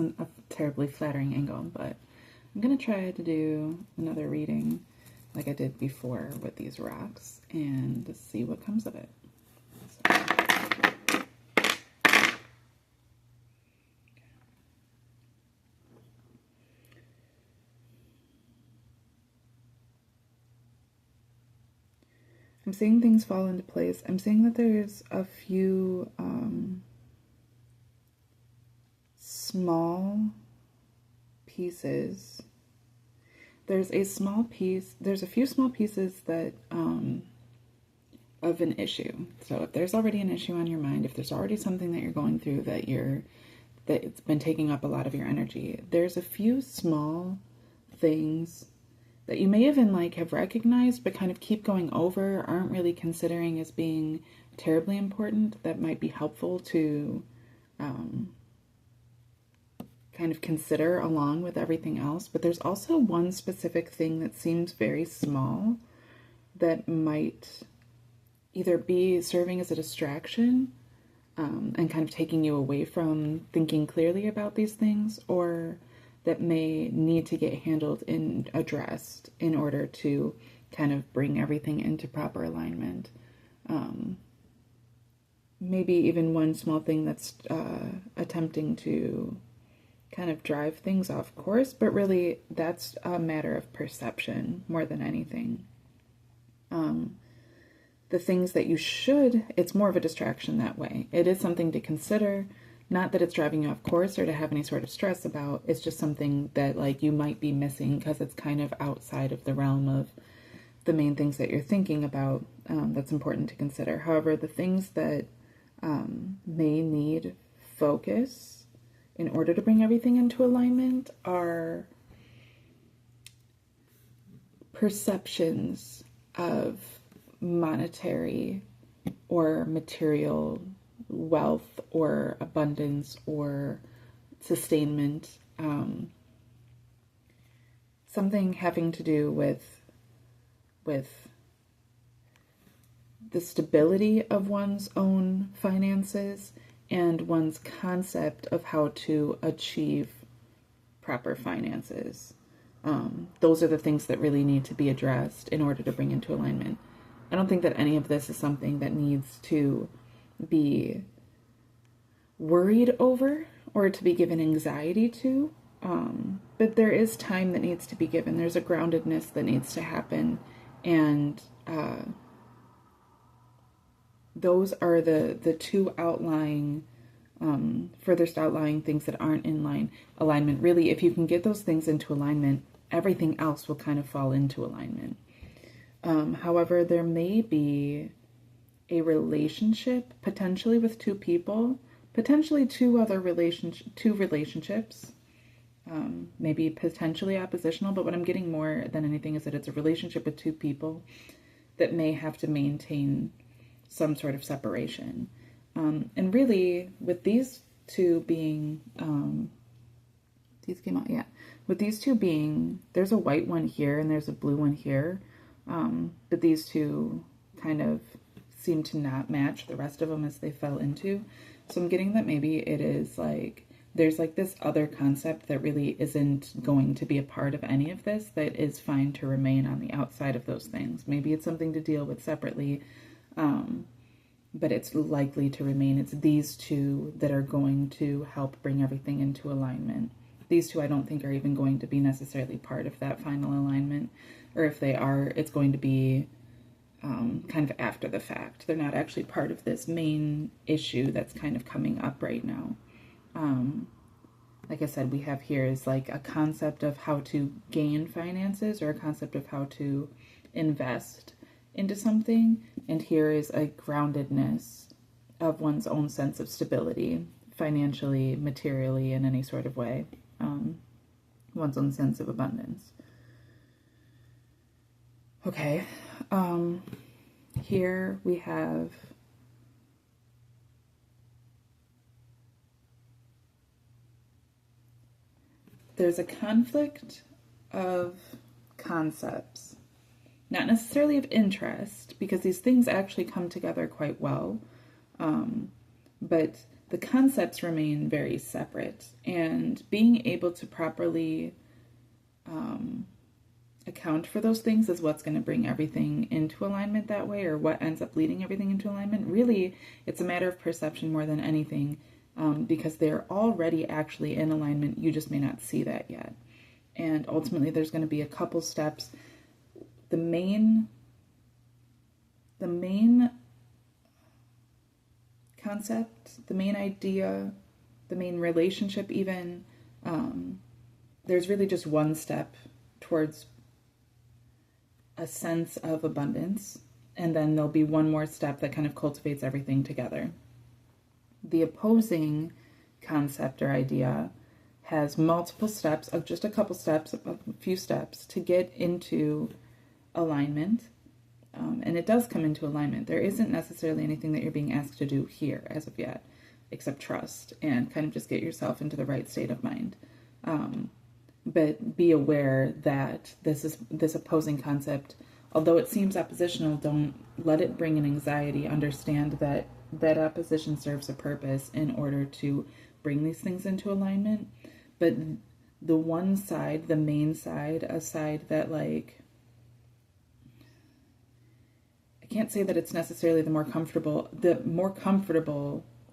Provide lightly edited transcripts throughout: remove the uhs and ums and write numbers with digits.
wasn't a terribly flattering angle, but I'm going to try to do another reading like I did before with these rocks and see what comes of it. I'm seeing things fall into place. I'm seeing that there's a few small pieces. There's a few small pieces that of an issue. So if there's already an issue on your mind, if there's already something that you're going through that it's been taking up a lot of your energy, there's a few small things that you may even have recognized but kind of keep going over, aren't really considering as being terribly important, that might be helpful to kind of consider along with everything else. But there's also one specific thing that seems very small that might either be serving as a distraction and kind of taking you away from thinking clearly about these things, or that may need to get handled and addressed in order to kind of bring everything into proper alignment. Maybe even one small thing that's attempting to kind of drive things off course, but really that's a matter of perception more than anything. The things that it's more of a distraction that way. It is something to consider, not that it's driving you off course or to have any sort of stress about. It's just something that you might be missing because it's kind of outside of the realm of the main things that you're thinking about. That's important to consider. However, the things that may need focus in order to bring everything into alignment are perceptions of monetary or material wealth or abundance or sustainment, something having to do with the stability of one's own finances and one's concept of how to achieve proper finances. Those are the things that really need to be addressed in order to bring into alignment. I don't think that any of this is something that needs to be worried over or to be given anxiety to, but there is time that needs to be given. There's a groundedness that needs to happen, and those are the two outlying, furthest outlying things that aren't in alignment. Really, if you can get those things into alignment, everything else will kind of fall into alignment. However, there may be a relationship potentially with two people, potentially two relationships, maybe potentially oppositional, but what I'm getting more than anything is that it's a relationship with two people that may have to maintain some sort of separation. And really, with these two being, with these two being, there's a white one here and there's a blue one here, but these two kind of seem to not match the rest of them as they fell into. So I'm getting that maybe it is there's this other concept that really isn't going to be a part of any of this, that is fine to remain on the outside of those things. Maybe it's something to deal with separately, but it's likely to remain. It's these two that are going to help bring everything into alignment. These two I don't think are even going to be necessarily part of that final alignment, or if they are, it's going to be kind of after the fact. They're not actually part of this main issue that's kind of coming up right now. Like I said, we have here is a concept of how to gain finances, or a concept of how to invest into something. And here is a groundedness of one's own sense of stability, financially, materially, in any sort of way. One's own sense of abundance. Okay. Here we have there's a conflict of concepts, not necessarily of interest, because these things actually come together quite well, but the concepts remain very separate. And being able to properly account for those things is what's going to bring everything into alignment that way, or what ends up leading everything into alignment. Really, it's a matter of perception more than anything, because they're already actually in alignment. You just may not see that yet. And ultimately, there's going to be a couple steps. The main concept, the main idea, the main relationship even, there's really just one step towards a sense of abundance, and then there'll be one more step that kind of cultivates everything together. The opposing concept or idea has multiple steps, of just a couple steps, a few steps to get into alignment. And it does come into alignment. There isn't necessarily anything that you're being asked to do here as of yet, except trust and kind of just get yourself into the right state of mind. But be aware that this opposing concept, although it seems oppositional, don't let it bring an anxiety. Understand that that opposition serves a purpose in order to bring these things into alignment. But the one side, the main side, a side that, like, I can't say that it's necessarily the more comfortable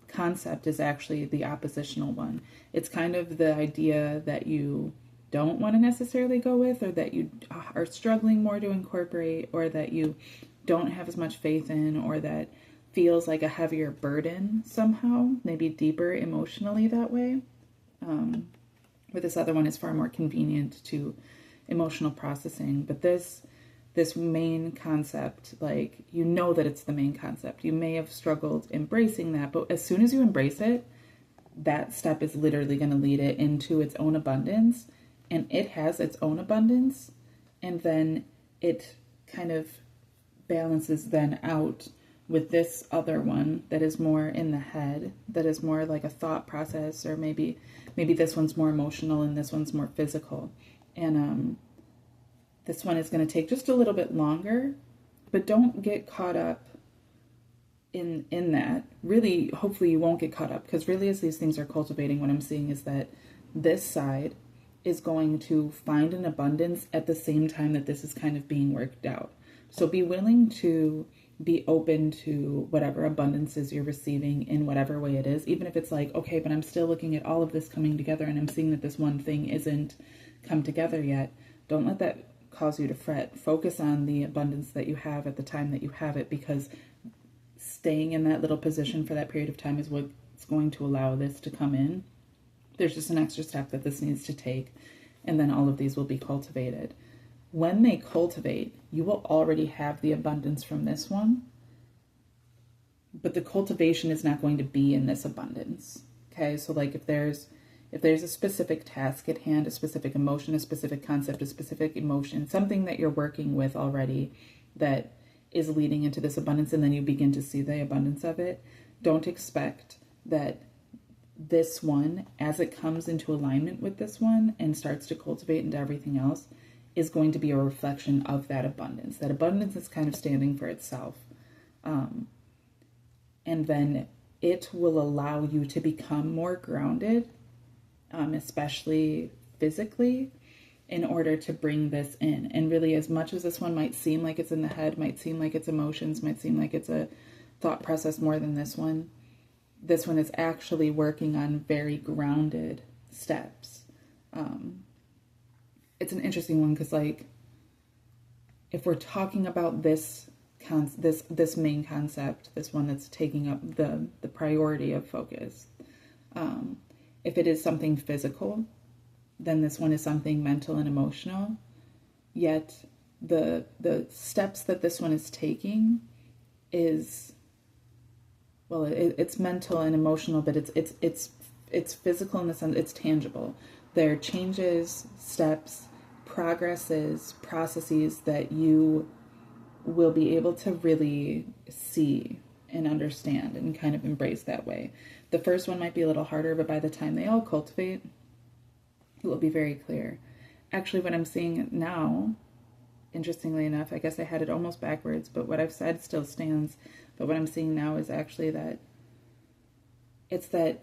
concept is actually the oppositional one. It's kind of the idea that you don't want to necessarily go with, or that you are struggling more to incorporate, or that you don't have as much faith in, or that feels like a heavier burden somehow, maybe deeper emotionally that way. Where this other one is far more convenient to emotional processing. But this main concept, like, you know that it's the main concept. You may have struggled embracing that, but as soon as you embrace it, that step is literally going to lead it into its own abundance, and it has its own abundance, and then it kind of balances then out with this other one that is more in the head, that is more like a thought process, or maybe this one's more emotional and this one's more physical. And this one is going to take just a little bit longer, but don't get caught up in that. Really, hopefully you won't get caught up, because really as these things are cultivating, what I'm seeing is that this side is going to find an abundance at the same time that this is kind of being worked out. So be willing to be open to whatever abundances you're receiving in whatever way it is, even if it's like, okay, but I'm still looking at all of this coming together and I'm seeing that this one thing isn't come together yet. Don't let that cause you to fret. Focus on the abundance that you have at the time that you have it, because staying in that little position for that period of time is what's going to allow this to come in. There's just an extra step that this needs to take, and then all of these will be cultivated. When they cultivate, you will already have the abundance from this one, but the cultivation is not going to be in this abundance. Okay, so like if there's a specific task at hand, a specific emotion, a specific concept, a specific emotion, something that you're working with already that is leading into this abundance, and then you begin to see the abundance of it, don't expect that this one, as it comes into alignment with this one and starts to cultivate into everything else, is going to be a reflection of that abundance. That abundance is kind of standing for itself. And then it will allow you to become more grounded, especially physically, in order to bring this in. And really, as much as this one might seem like it's in the head, might seem like it's emotions, might seem like it's a thought process more than this one is actually working on very grounded steps. It's an interesting one, because like, if we're talking about this main concept, this one that's taking up the priority of focus, if it is something physical, then this one is something mental and emotional. Yet the steps that this one is taking is, well, it's mental and emotional, but it's physical in the sense it's tangible. There are changes, steps, progresses, processes that you will be able to really see and understand and kind of embrace that way. The first one might be a little harder, but by the time they all cultivate, it will be very clear. Actually, what I'm seeing now, interestingly enough, I guess I had it almost backwards, but what I've said still stands. But what I'm seeing now is actually that it's that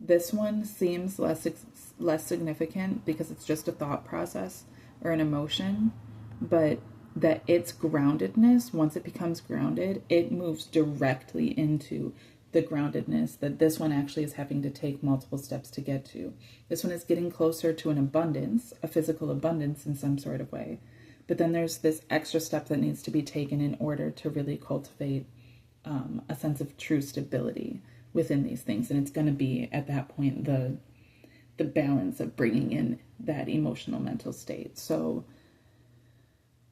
this one seems less significant because it's just a thought process or an emotion, but that its groundedness, once it becomes grounded, it moves directly into the groundedness that this one actually is having to take multiple steps to get to. This one is getting closer to an abundance, a physical abundance in some sort of way. But then there's this extra step that needs to be taken in order to really cultivate a sense of true stability within these things. And it's going to be at that point the balance of bringing in that emotional mental state. So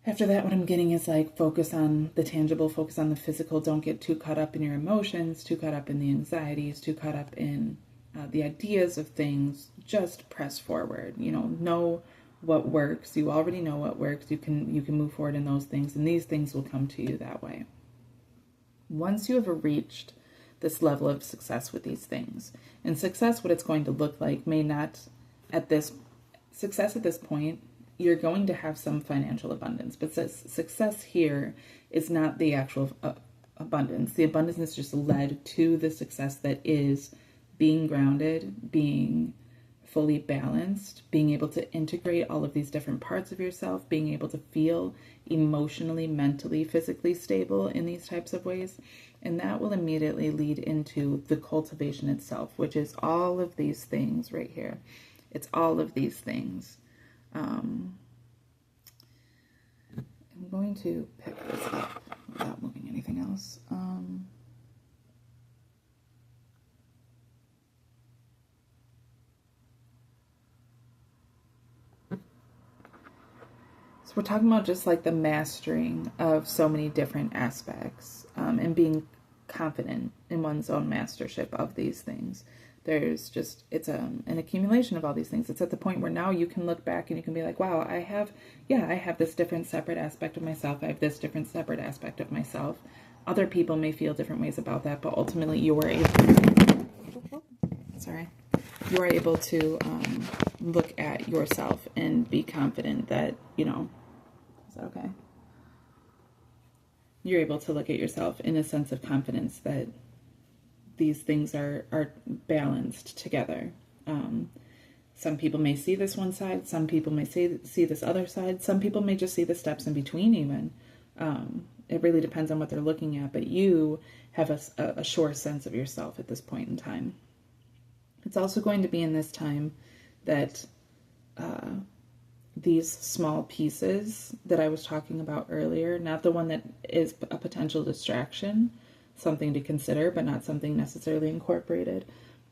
after that, what I'm getting is like, focus on the tangible, focus on the physical. Don't get too caught up in your emotions, too caught up in the anxieties, too caught up in the ideas of things. Just press forward. Know what works. You already know what works. You can move forward in those things, and these things will come to you that way. Once you have reached this level of success with these things, and success, what it's going to look like, may not at this point, you're going to have some financial abundance, but success here is not the actual abundance. The abundance is just led to the success that is being grounded, being fully balanced, being able to integrate all of these different parts of yourself, being able to feel emotionally, mentally, physically stable in these types of ways. And that will immediately lead into the cultivation itself, which is all of these things right here. It's all of these things. I'm going to pick this up without moving anything else. So we're talking about just like the mastering of so many different aspects, and being confident in one's own mastership of these things. There's just, it's an accumulation of all these things. It's at the point where now you can look back and you can be like, wow, I have this different separate aspect of myself. I have this different separate aspect of myself. Other people may feel different ways about that, but ultimately you are able to look at yourself and be confident that, is that okay? You're able to look at yourself in a sense of confidence that these things are balanced together. Some people may see this one side, some people may see this other side, some people may just see the steps in between even. It really depends on what they're looking at, but you have a sure sense of yourself at this point in time. It's also going to be in this time that these small pieces that I was talking about earlier, not the one that is a potential distraction, something to consider, but not something necessarily incorporated.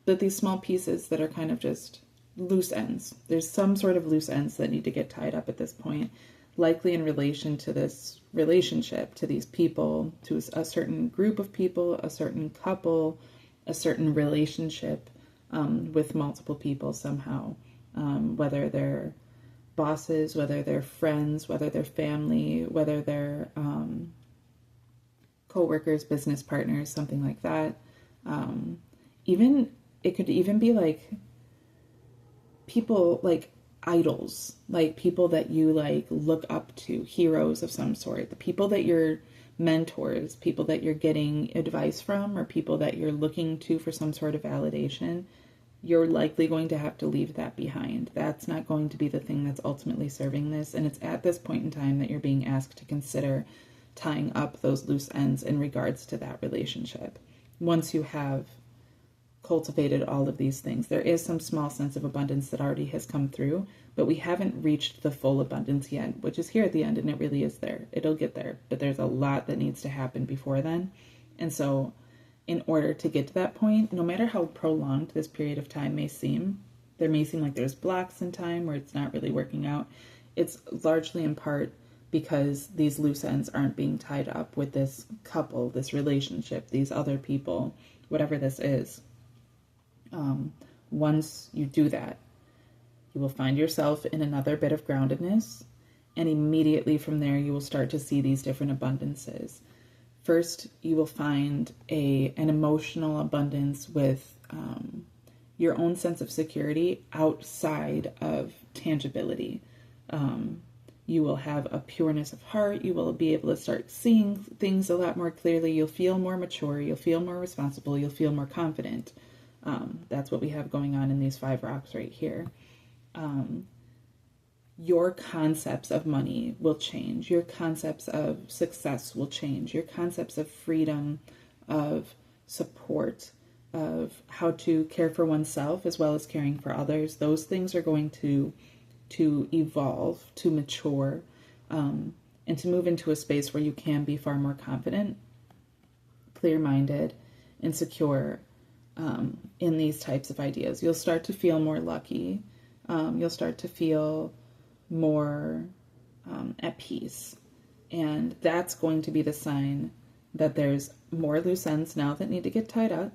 But these small pieces that are kind of just loose ends. There's some sort of loose ends that need to get tied up at this point, likely in relation to this relationship, to these people, to a certain group of people, a certain couple, a certain relationship with multiple people somehow, whether they're bosses, whether they're friends, whether they're family, whether they're co-workers, business partners, something like that. It could even be like people, like idols, like people that you like look up to, heroes of some sort, the people that you're mentors, people that you're getting advice from, or people that you're looking to for some sort of validation. You're likely going to have to leave that behind. That's not going to be the thing that's ultimately serving this. And it's at this point in time that you're being asked to consider tying up those loose ends in regards to that relationship. Once you have cultivated all of these things, there is some small sense of abundance that already has come through, but we haven't reached the full abundance yet, which is here at the end, and it really is there. It'll get there, but there's a lot that needs to happen before then. And so in order to get to that point, no matter how prolonged this period of time may seem, there may seem like there's blocks in time where it's not really working out. It's largely in part because these loose ends aren't being tied up with this couple, this relationship, these other people, whatever this is. Once you do that, you will find yourself in another bit of groundedness, and immediately from there you will start to see these different abundances. First, you will find an emotional abundance with your own sense of security outside of tangibility. You will have a pureness of heart. You will be able to start seeing things a lot more clearly. You'll feel more mature. You'll feel more responsible. You'll feel more confident. That's what we have going on in these 5 rocks right here. Your concepts of money will change. Your concepts of success will change. Your concepts of freedom, of support, of how to care for oneself as well as caring for others, those things are going to evolve, to mature, and to move into a space where you can be far more confident, clear-minded, and secure in these types of ideas. You'll start to feel more lucky. You'll start to feel more at peace. And that's going to be the sign that there's more loose ends now that need to get tied up.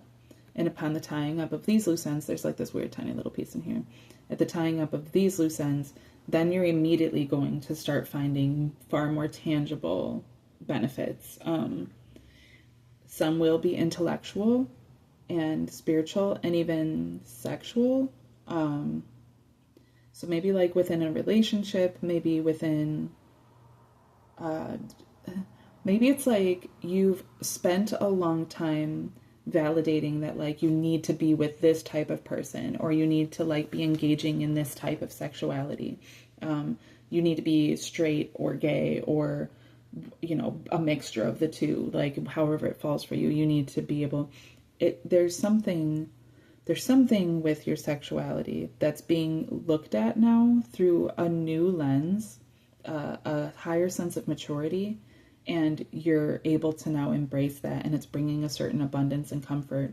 And upon the tying up of these loose ends, there's like this weird tiny little piece in here. At the tying up of these loose ends, then you're immediately going to start finding far more tangible benefits. Some will be intellectual and spiritual and even sexual. So maybe like within a relationship, maybe within, maybe it's like you've spent a long time validating that like you need to be with this type of person, or you need to like be engaging in this type of sexuality. You need to be straight or gay or, you know, a mixture of the two, like however it falls for you. You need to be able, there's something with your sexuality that's being looked at now through a new lens, a higher sense of maturity, and you're able to now embrace that, and it's bringing a certain abundance and comfort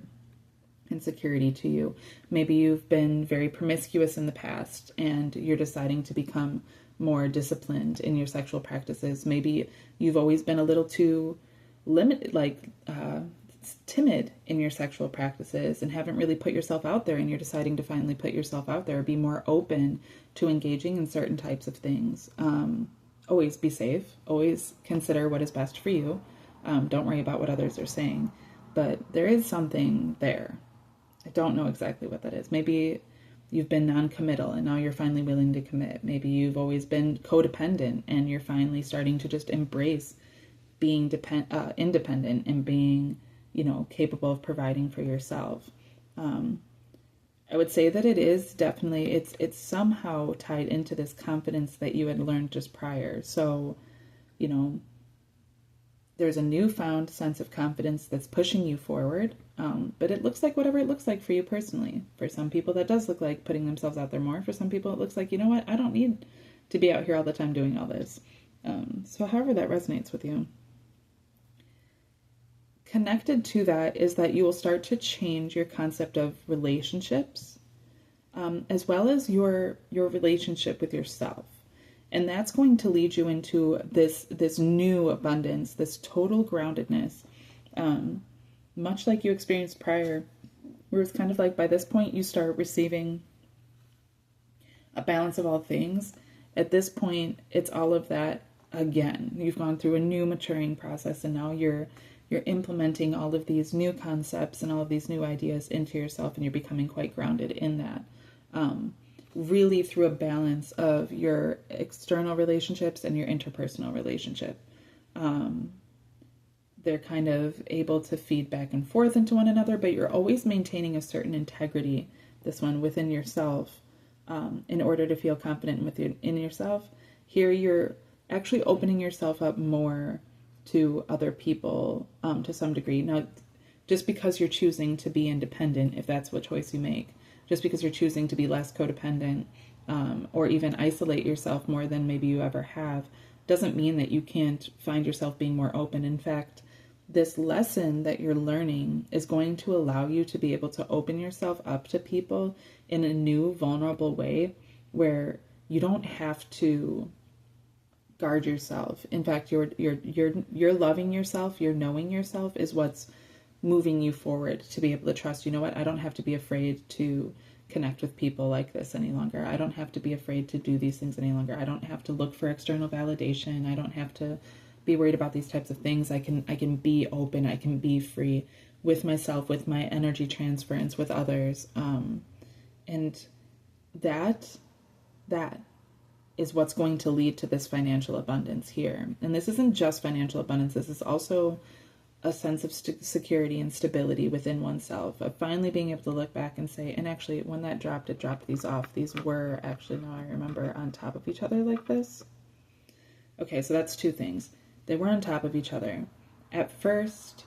and security to you. Maybe you've been very promiscuous in the past and you're deciding to become more disciplined in your sexual practices. Maybe you've always been a little too limited, timid in your sexual practices and haven't really put yourself out there, and you're deciding to finally put yourself out there, be more open to engaging in certain types of things. Always be safe, always consider what is best for you. Don't worry about what others are saying, but there is something there. I don't know exactly what that is. Maybe you've been non-committal and now you're finally willing to commit. Maybe you've always been codependent and you're finally starting to just embrace being independent and being, you know, capable of providing for yourself. I would say that it is definitely, it's somehow tied into this confidence that you had learned just prior. So, you know, there's a newfound sense of confidence that's pushing you forward. But it looks like whatever it looks like for you personally. For some people, that does look like putting themselves out there more. For some people, it looks like, you know what, I don't need to be out here all the time doing all this. So however that resonates with you. Connected to that is that you will start to change your concept of relationships, as well as your relationship with yourself. And that's going to lead you into this new abundance, this total groundedness, much like you experienced prior, where it's kind of like by this point you start receiving a balance of all things. At this point, it's all of that again. You've gone through a new maturing process, and now you're implementing all of these new concepts and all of these new ideas into yourself, and you're becoming quite grounded in that. Really through a balance of your external relationships and your interpersonal relationship. They're kind of able to feed back and forth into one another, but you're always maintaining a certain integrity, this one within yourself, in order to feel confident in yourself. Here you're actually opening yourself up more to other people to some degree. Now, just because you're choosing to be independent, if that's what choice you make, just because you're choosing to be less codependent, or even isolate yourself more than maybe you ever have, doesn't mean that you can't find yourself being more open. In fact, this lesson that you're learning is going to allow you to be able to open yourself up to people in a new, vulnerable way where you don't have to guard yourself. In fact, you're loving yourself, you're knowing yourself is what's moving you forward to be able to trust, you know what, I don't have to be afraid to connect with people like this any longer. I don't have to be afraid to do these things any longer. I don't have to look for external validation. I don't have to be worried about these types of things. I can be open. I can be free with myself, with my energy transference, with others. And that is what's going to lead to this financial abundance here. And this isn't just financial abundance. This is also a sense of security and stability within oneself, of finally being able to look back and say, and actually when that dropped, it dropped these off. These were actually, now I remember, on top of each other like this. Okay, so that's two things. They were on top of each other. At first,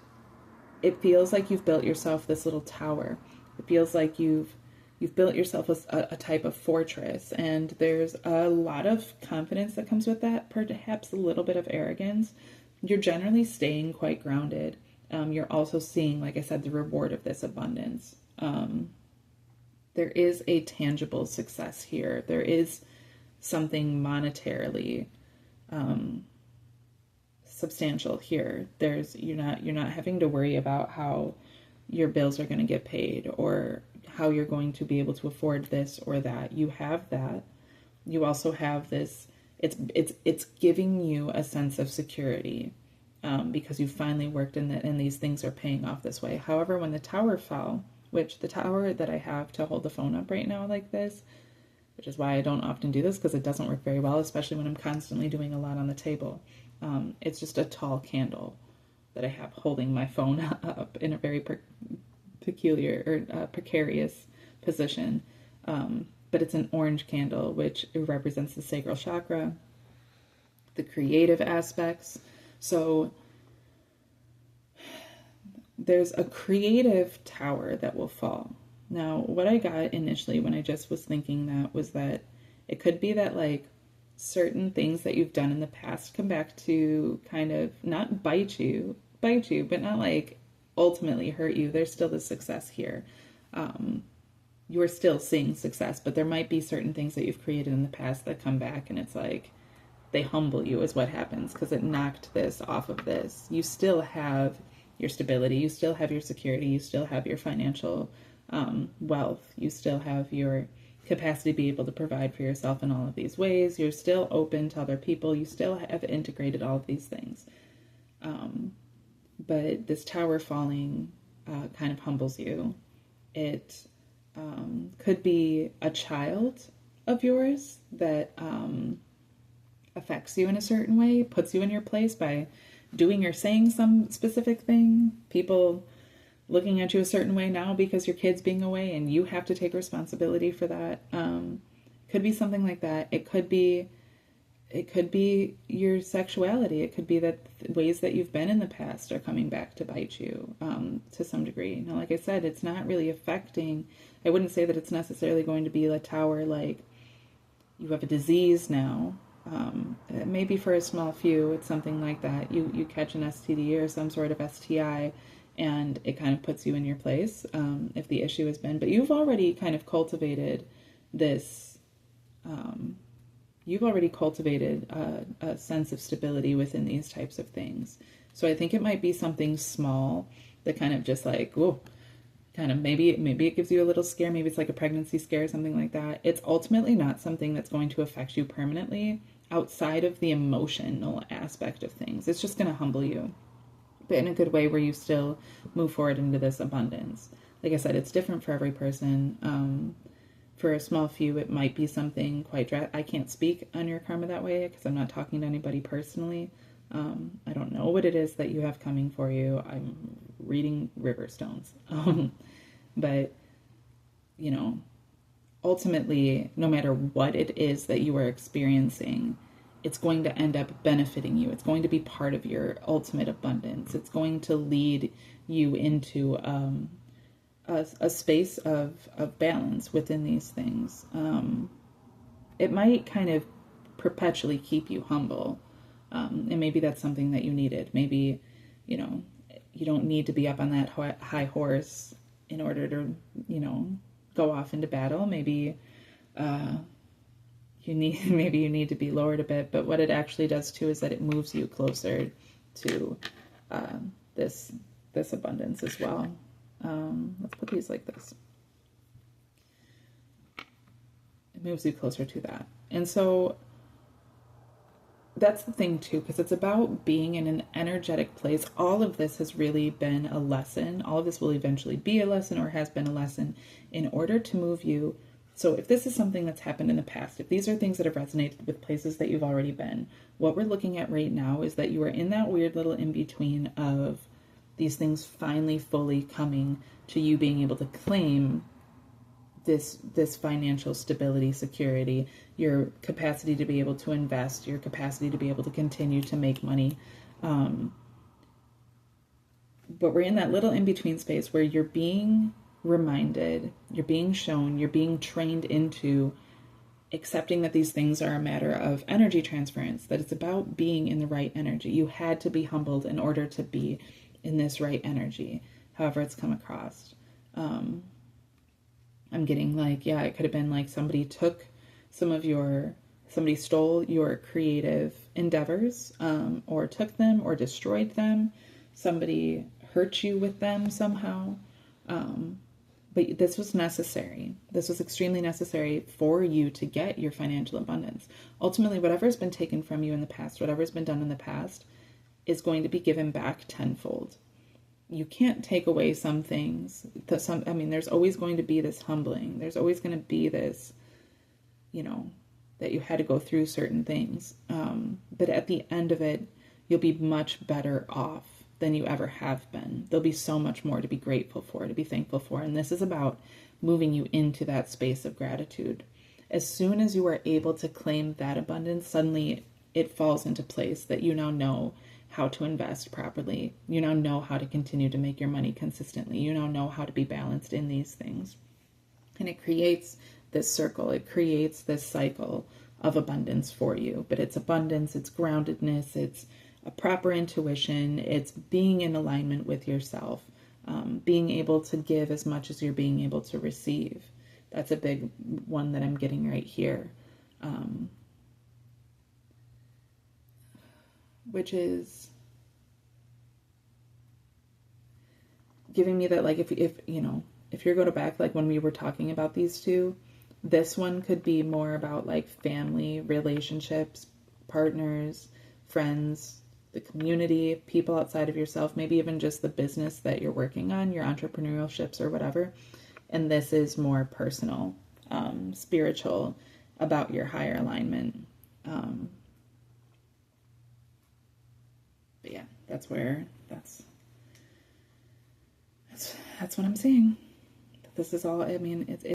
it feels like you've built yourself this little tower. It feels like you've built yourself a type of fortress, and there's a lot of confidence that comes with that, perhaps a little bit of arrogance. You're generally staying quite grounded. You're also seeing, like I said, the reward of this abundance. There is a tangible success here. There is something monetarily substantial here. You're not having to worry about how your bills are going to get paid or how you're going to be able to afford this or that. You have that. You also have this. It's giving you a sense of security because you finally worked and these things are paying off this way. However, when the tower fell, which the tower that I have to hold the phone up right now like this, which is why I don't often do this because it doesn't work very well, especially when I'm constantly doing a lot on the table. It's just a tall candle that I have holding my phone up in a very peculiar or precarious position. But it's an orange candle, which represents the sacral chakra, the creative aspects. So there's a creative tower that will fall. Now, what I got initially when I just was thinking that was that it could be that like certain things that you've done in the past come back to kind of not bite you, but not like ultimately hurt you. There's still the success here. You're still seeing success, but there might be certain things that you've created in the past that come back and it's like they humble you is what happens because it knocked this off of this. You still have your stability, you still have your security, you still have your financial wealth, you still have your capacity to be able to provide for yourself in all of these ways. You're still open to other people. You still have integrated all of these things. But this tower falling kind of humbles you. It could be a child of yours that affects you in a certain way, puts you in your place by doing or saying some specific thing. People looking at you a certain way now because your kid's being away and you have to take responsibility for that. Could be something like that. It could be your sexuality. It could be that ways that you've been in the past are coming back to bite you to some degree. Now, like I said, it's not really affecting. I wouldn't say that it's necessarily going to be a tower like you have a disease now. Maybe for a small few, it's something like that. You catch an STD or some sort of STI and it kind of puts you in your place if the issue has been. But you've already kind of cultivated this, you've already cultivated a sense of stability within these types of things. So I think it might be something small that kind of just like, whoa, kind of maybe it gives you a little scare. Maybe it's like a pregnancy scare, something like that. It's ultimately not something that's going to affect you permanently outside of the emotional aspect of things. It's just going to humble you, but in a good way where you still move forward into this abundance. Like I said, it's different for every person. For a small few, it might be something quite I can't speak on your karma that way because I'm not talking to anybody personally. I don't know what it is that you have coming for you. I'm reading river stones. But, you know, ultimately, no matter what it is that you are experiencing, it's going to end up benefiting you. It's going to be part of your ultimate abundance. It's going to lead you into a space of balance within these things. It might kind of perpetually keep you humble. And maybe that's something that you needed. Maybe, you know, you don't need to be up on that high horse in order to, you know, go off into battle. Maybe you need to be lowered a bit. But what it actually does too is that it moves you closer to this abundance as well. Let's put these like this. It moves you closer to that. And so that's the thing too, because it's about being in an energetic place. All of this has really been a lesson. All of this will eventually be a lesson or has been a lesson in order to move you. So if this is something that's happened in the past, if these are things that have resonated with places that you've already been, what we're looking at right now is that you are in that weird little in-between of these things finally fully coming to you being able to claim this financial stability, security, your capacity to be able to invest, your capacity to be able to continue to make money. But we're in that little in-between space where you're being reminded, you're being shown, you're being trained into accepting that these things are a matter of energy transference, that it's about being in the right energy. You had to be humbled in order to be in this right energy, however it's come across. I'm getting like, yeah, it could have been like somebody stole your creative endeavors, or took them or destroyed them. Somebody hurt you with them somehow. But this was necessary. This was extremely necessary for you to get your financial abundance. Ultimately, whatever's been taken from you in the past, whatever's been done in the past, is going to be given back tenfold. You can't take away some things. There's always going to be this humbling. There's always going to be this, that you had to go through certain things. But at the end of it, you'll be much better off than you ever have been. There'll be so much more to be grateful for, to be thankful for. And this is about moving you into that space of gratitude. As soon as you are able to claim that abundance, suddenly it falls into place that you now know how to invest properly. You now know how to continue to make your money consistently. You now know how to be balanced in these things. And it creates this circle. It creates this cycle of abundance for you. But it's abundance, it's groundedness, it's a proper intuition, it's being in alignment with yourself, being able to give as much as you're being able to receive. That's a big one that I'm getting right here, which is giving me that, like, if you're going back, like when we were talking about these two, this one could be more about like family, relationships, partners, friends, the community, people outside of yourself, maybe even just the business that you're working on, your entrepreneurships or whatever. And this is more personal, spiritual, about your higher alignment. But yeah, that's what I'm saying. This is all, it's